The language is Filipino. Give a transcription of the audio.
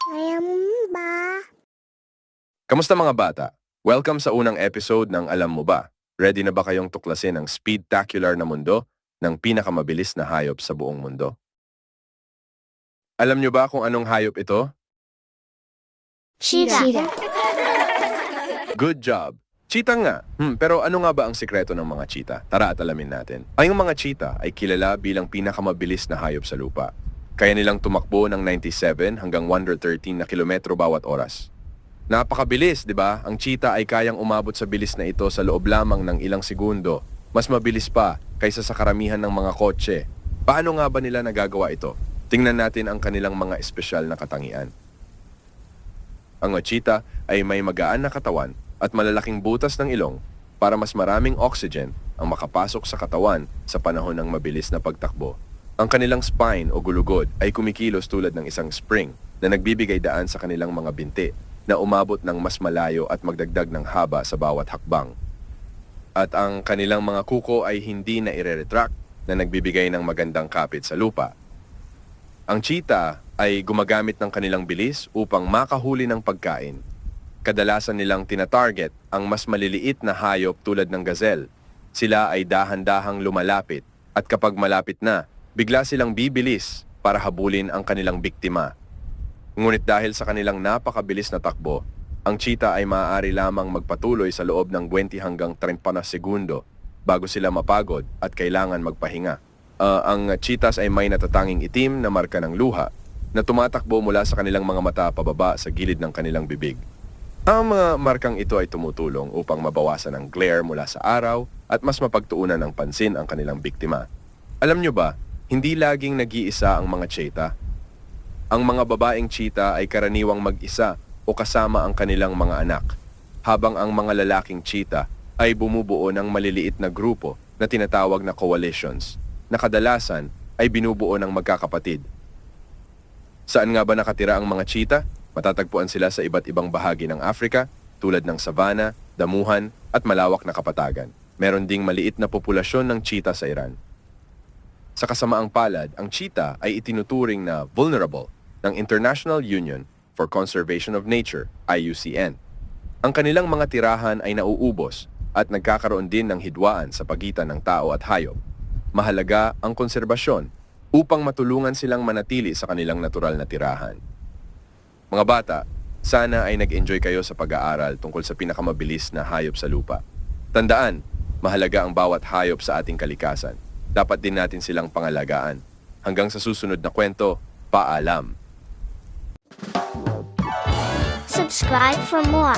Alam mo ba? Kamusta mga bata? Welcome sa unang episode ng Alam Mo Ba? Ready na ba kayong tuklasin ang speedtacular na mundo ng pinakamabilis na hayop sa buong mundo? Alam nyo ba kung anong hayop ito? Cheetah. Good job! Cheetah nga. Pero ano nga ba ang sikreto ng mga cheetah? Tara at alamin natin. Ang mga cheetah ay kilala bilang pinakamabilis na hayop sa lupa. Kaya nilang tumakbo ng 97 hanggang 113 na kilometro bawat oras. Napakabilis, di ba? Ang cheetah ay kayang umabot sa bilis na ito sa loob lamang ng ilang segundo. Mas mabilis pa kaysa sa karamihan ng mga kotse. Paano nga ba nila nagagawa ito? Tingnan natin ang kanilang mga espesyal na katangian. Ang cheetah ay may magaan na katawan at malalaking butas ng ilong para mas maraming oxygen ang makapasok sa katawan sa panahon ng mabilis na pagtakbo. Ang kanilang spine o gulugod ay kumikilos tulad ng isang spring na nagbibigay daan sa kanilang mga binti na umabot ng mas malayo at magdagdag ng haba sa bawat hakbang. At ang kanilang mga kuko ay hindi na ire-retract na nagbibigay ng magandang kapit sa lupa. Ang cheetah ay gumagamit ng kanilang bilis upang makahuli ng pagkain. Kadalasan nilang tinatarget ang mas maliliit na hayop tulad ng gazelle. Sila ay dahan-dahang lumalapit at kapag malapit na, bigla silang bibilis para habulin ang kanilang biktima. Ngunit dahil sa kanilang napakabilis na takbo, ang cheetah ay maaari lamang magpatuloy sa loob ng 20 hanggang 30 na segundo bago sila mapagod at kailangan magpahinga. Ang cheetahs ay may natatanging itim na marka ng luha na tumatakbo mula sa kanilang mga mata pababa sa gilid ng kanilang bibig. Ang mga markang ito ay tumutulong upang mabawasan ang glare mula sa araw at mas mapagtuunan ng pansin ang kanilang biktima. Alam nyo ba, hindi laging nag-iisa ang mga cheetah. Ang mga babaeng cheetah ay karaniwang mag-isa o kasama ang kanilang mga anak, habang ang mga lalaking cheetah ay bumubuo ng maliliit na grupo na tinatawag na coalitions, na kadalasan ay binubuo ng magkakapatid. Saan nga ba nakatira ang mga cheetah? Matatagpuan sila sa iba't ibang bahagi ng Africa, tulad ng savanna, damuhan, at malawak na kapatagan. Meron ding maliit na populasyon ng cheetah sa Iran. Sa kasamaang palad, ang cheetah ay itinuturing na vulnerable ng International Union for Conservation of Nature, IUCN. Ang kanilang mga tirahan ay nauubos at nagkakaroon din ng hidwaan sa pagitan ng tao at hayop. Mahalaga ang konserbasyon upang matulungan silang manatili sa kanilang natural na tirahan. Mga bata, sana ay nag-enjoy kayo sa pag-aaral tungkol sa pinakamabilis na hayop sa lupa. Tandaan, mahalaga ang bawat hayop sa ating kalikasan. Dapat din natin silang pangalagaan. Hanggang sa susunod na kwento, paalam! Subscribe for more.